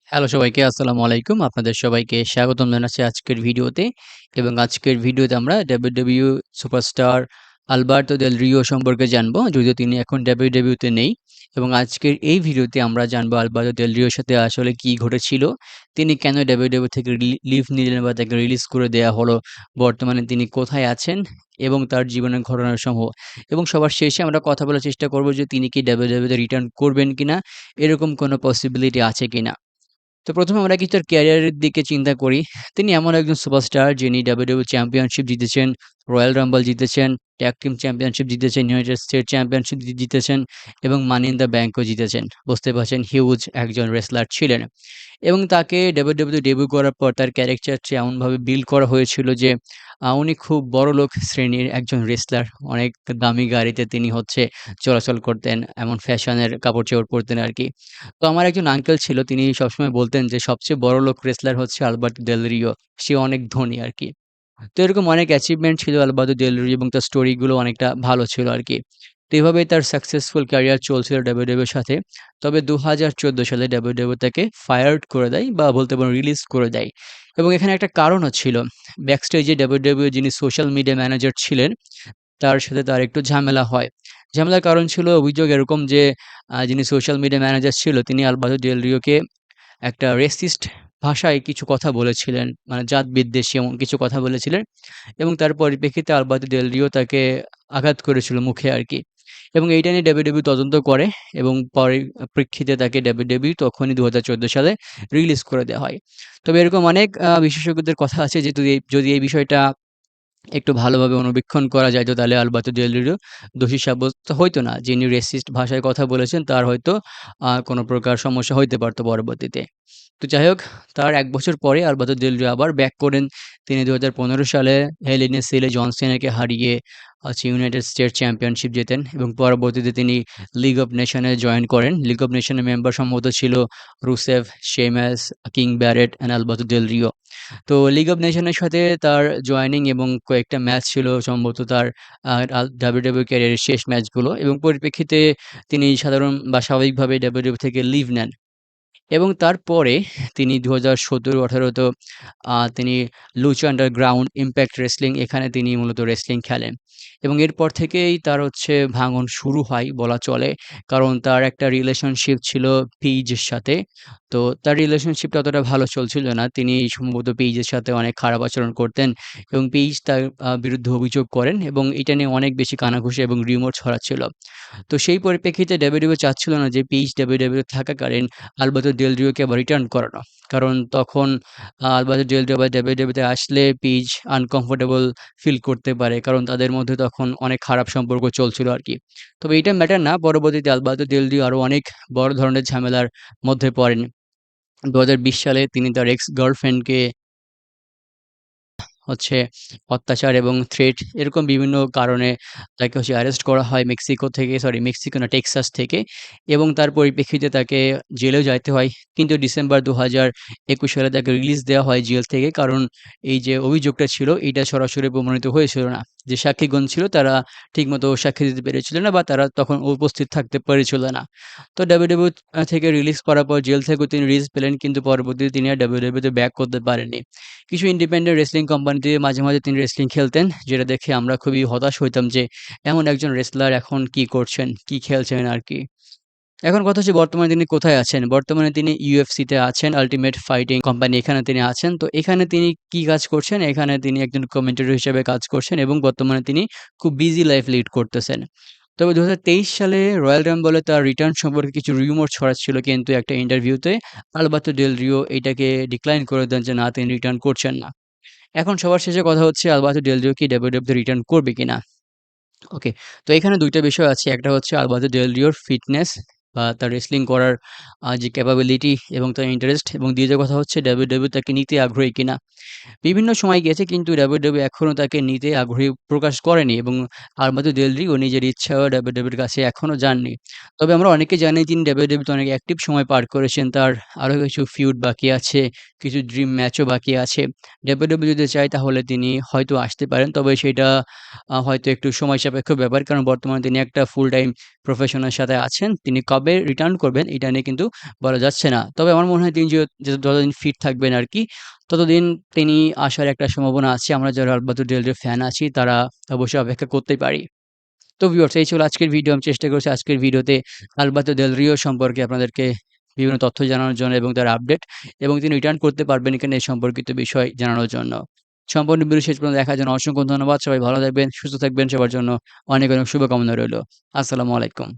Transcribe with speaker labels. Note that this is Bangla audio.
Speaker 1: হ্যালো সবাইকে আসসালামু আলাইকুম। আপনাদের সবাইকে স্বাগতম জানাচ্ছি আজকের ভিডিওতে এবং আজকের ভিডিওতে আমরা WWE superstar Alberto Del Rio সম্পর্কে জানবো। যদিও তিনি এখন WWE তে নেই এবং আজকের এই ভিডিওতে আমরা জানবো আলবার্তো দেল রিওর সাথে আসলে কি ঘটেছিল। তিনি কেন WWE থেকে লিভ নিলেন বা তাকে রিলিজ করে দেয়া হলো। বর্তমানে তিনি কোথায় আছেন এবং তার জীবনের ঘটনাসমূহ এবং সবার শেষে আমরা কথা বলার চেষ্টা করব যে তিনি কি WWE তে রিটার্ন করবেন কিনা, এরকম কোনো পসিবিলিটি আছে কিনা। তো ১ম এ আমরা কি তার ক্যারিয়ারের দিকে চিন্তা করি। তিনি এমন একজন সুপারস্টার যিনি WWE চ্যাম্পিয়নশিপ জিতেছেন, রয়্যাল রাম্বল জিতেছেন, ট্যাগ টিম চ্যাম্পিয়নশিপ জিতেছেন, ইউনাইটেড স্টেট চ্যাম্পিয়নশিপ জিতেছেন এবং মানি ইন দ্য ব্যাংকও জিতেছেন। বুঝতে পারছেন হিউজ একজন রেসলার ছিলেন। এবং তাকে WWE ডেবিউ করার পর তার ক্যারেক্টারটি এমনভাবে বিল্ড করা হয়েছিল যে উনি খুব বড়লোক শ্রেণীর একজন রেসলার। অনেক দামি গাড়িতে তিনি চলাচল করতেন। এমন ফ্যাশনের কাপড়-চোপড় পরতেন আরকি। তো আমার একজন আঙ্কেল ছিল, তিনি সবসময় বলতেন যে সবচেয়ে বড়লোক রেসলার হচ্ছে আলবার্তো দেল রিও। সে অনেক ধনী আরকি। তো এরকম অনেক অ্যাচিভমেন্ট ছিল আলবার্তো দেল রিও এবং তার স্টোরি গুলো অনেকটা ভালো ছিল আরকি। তো এভাবেই তার সাকসেসফুল ক্যারিয়ার চলছিল WWE এর সাথে। তবে ২০১৪ সালে WWE তাকে ফায়ার্ড করে দেয় বা বলতে পারেন রিলিজ করে দেয়। এবং এখানে একটা কারণও ছিল। ব্যাকস্টেজে WWE যিনি সোশ্যাল মিডিয়া ম্যানেজার ছিলেন, তার সাথে তার একটু ঝামেলা হয়। ঝামেলার কারণ ছিল অভিযোগ এরকম যে যিনি সোশ্যাল মিডিয়া ম্যানেজার ছিল তিনি আলবার্তো দেল রিওকে একটা রেসিস্ট ভাষায় কিছু কথা বলেছিলেন। মানে জাত-বিদ্বেষী এমন কিছু কথা বলেছিলেন এবং তার পরিপ্রেক্ষিতে আলবার্তো দেল রিও তাকে আঘাত করেছিল মুখে আরকি। এবং এইটা নিয়ে WWE তদন্ত করে এবং প্রেক্ষিতে তাকে WWE তখনই ২০১৪ সালে রিলিজ করে দেয়া হয়। তবে এরকম অনেক বিশেষজ্ঞদের কথা আছে যে যদি এই বিষয়টা একটু ভালোভাবে অনুবীক্ষণ করা যাইত তাহলে আলবার্তো দেল রিও দোষী সাব্যস্ত হইতো না। যিনি রেসিস্ট ভাষায় কথা বলেছেন তার হয়তো কোনো প্রকার সমস্যা হইতে পারত পরবর্তীতে। তো যাই হোক, তার ১ বছর পরে আলবার্তো দেল রিও আবার ব্যাক করেন। তিনি ২০১৫ সালে হেল ইন এ সেলে জন সিনাকে হারিয়ে ইউনাইটেড স্টেটস চ্যাম্পিয়নশিপ জেতেন এবং পরবর্তীতে তিনি লিগ অফ নেশনে জয়েন করেন। লিগ অফ নেশনের মেম্বার সম্ভবত ছিল Rusev, Sheamus, King Barrett and Alberto Del Rio. তো লিগ অফ নেশনের সাথে তার জয়েনিং এবং কয়েকটা ম্যাচ ছিল সম্ভবত তার WWE ক্যারিয়ারের শেষ ম্যাচগুলো এবং পরিপ্রেক্ষিতে তিনি সাধারণ বা স্বাভাবিকভাবে WWE থেকে লিভ নেন। এবং তারপরে তিনি ২০১৭-১৮ তো তিনি লুচা আন্ডারগ্রাউন্ড, ইমপ্যাক্ট রেসলিং এখানে তিনি মূলত রেসলিং খেলেন। এবং এরপর থেকেই তার ভাঙন শুরু হয় বলা চলে। কারণ তার একটা রিলেশনশিপ ছিল পেইজের সাথে। তো তার রিলেশনশিপটা অতটা ভালো চলছিল না। তিনি সম্ভবত পেইজের সাথে অনেক খারাপ আচরণ করতেন এবং পেইজ তার বিরুদ্ধে অভিযোগ করেন এবং এটা নিয়ে অনেক বেশি কানাঘুষা এবং রিউমার ছড়াচ্ছিল। তো সেই পরিপ্রেক্ষিতে WWE চাচ্ছিল না যে পেইজ WWE থাকাকালীন আলবার্তো দেল রিওকে আবার রিটার্ন করানো। কারণ তখন আলবার্তো দেল রিও আবার WWE তে আসলে পেইজ আনকমফোর্টেবল ফিল করতে পারে। কারণ তাদের মধ্যে তখন অনেক খারাপ সম্পর্ক চলছিল আরকি। তবে এটা ম্যাটার না। পরবর্তীতে আলবার্তো দেল রিও আরো অনেক বড় ধরনের ঝামেলার মধ্যে পড়েন। ২০২০ সালে তিনি তার এক্স গার্লফ্রেন্ডকে হচ্ছে অত্যাচার এবং থ্রেট এরকম বিভিন্ন কারণে তাকে অ্যারেস্ট করা হয় মেক্সিকো না টেক্সাস থেকে এবং তার পরিপ্রেক্ষিতে তাকে জেলেও যাইতে হয়। কিন্তু ডিসেম্বর ২০২১ সালে তাকে রিলিজ দেওয়া হয় জেল থেকে। কারণ এই যে অভিযোগটা ছিল এইটা সরাসরি প্রমাণিত হয়েছিল না। যে সাক্ষীগণ ছিল তারা ঠিকমতো সাক্ষী দিতে পেরেছিল না বা তারা তখন উপস্থিত থাকতে পেরেছিল না। তো WWE থেকে রিলিজ করার পর জেল থেকেও তিনি রিলিজ পেলেন কিন্তু পরবর্তীতে তিনি আর WWE তে ব্যাক করতে পারেননি। কিছু ইন্ডিপেন্ডেন্ট রেসলিং কোম্পানিতে মাঝে মাঝে তিনি রেসলিং খেলতেন। যেটা দেখে আমরা খুবই হতাশ হইতাম যে এমন একজন রেসলার এখন কি করছেন, কি খেলছেন আরকি। এখন কথা হচ্ছে বর্তমানে তিনি কোথায় আছেন? বর্তমানে তিনি UFC তে আছেন, আল্টিমেট ফাইটিং কোম্পানি এখানে তিনি আছেন। তো এখানে তিনি কি কাজ করছেন? এখানে তিনি একজন কমেন্টেটর হিসেবে কাজ করছেন এবং বর্তমানে তিনি খুব বিজি লাইফ লিড করতেছেন। তবে ২০২৩ সালে রয়্যাল রাম্বলে তার রিটার্ন সম্পর্কে কিছু রিউমার ছড়াচ্ছিল কিন্তু একটা ইন্টারভিউতে আলবার্তো দেল রিও এটাকে ডিক্লাইন করে দেন যে না তিনি রিটার্ন করছেন না। এখন সবার শেষে কথা হচ্ছে আলবার্তো দেল রিও কি WWE তে রিটার্ন করবে কিনা? ওকে। তো এখানে ২ টা বিষয় আছে। একটা হচ্ছে আলবার্তো দেল রিওর ফিটনেস বা তার রেসলিং করার যে ক্যাপাবিলিটি এবং তার ইন্টারেস্ট এবং ২য় কথা হচ্ছে WWE তাকে নিতে আগ্রহী কিনা। বিভিন্ন সময় গেছে কিন্তু WWE এখনো তাকে নিতে আগ্রহী প্রকাশ করেনি এবং আলবার্তো দেল রিও নিজের ইচ্ছাও WWE এর কাছে এখনো যাননি। তবে আমরা অনেকে জানি তিনি WWE তে অনেক অ্যাক্টিভ সময় পার করেছেন। তার আরো কিছু ফিউড বাকি আছে, কিছু ড্রিম ম্যাচও বাকি আছে। WWE যদি চায় তাহলে তিনি হয়তো আসতে পারেন। তবে সেটা হয়তো একটু সময় সাপেক্ষ ব্যাপার। কারণ বর্তমানে তিনি একটা ফুল টাইম প্রফেশনের সাথে আছেন। তিনি কবে কবে রিটার্ন করবেন এটা নিয়ে কিন্তু বলা যাচ্ছে না। তবে আমার মনে হয় তিনি যতদিন ফিট থাকবেন আরকি, ততদিন তিনি আসার একটা সম্ভাবনা আছে। আমরা যারা আলবার্তো দেল রির ফ্যান আছি তারা অবশ্যই অপেক্ষা করতেই পারি। তো ভিউয়ার্স এই ছিল আজকের ভিডিও। আমি চেষ্টা করেছি আজকের ভিডিওতে আলবার্তো দেল রিও সম্পর্কে আপনাদেরকে বিভিন্ন তথ্য জানানোর জন্য এবং তার আপডেট এবং তিনি রিটার্ন করতে পারবেন কিনা এই সম্পর্কিত বিষয় জানানোর জন্য। সম্পূর্ণ ভিডিও শেষ পর্যন্ত দেখার জন্য অসংখ্য ধন্যবাদ। সবাই ভালো থাকবেন, সুস্থ থাকবেন। সবার জন্য অনেক, অনেক শুভকামনা রইলো। আসসালামু আলাইকুম।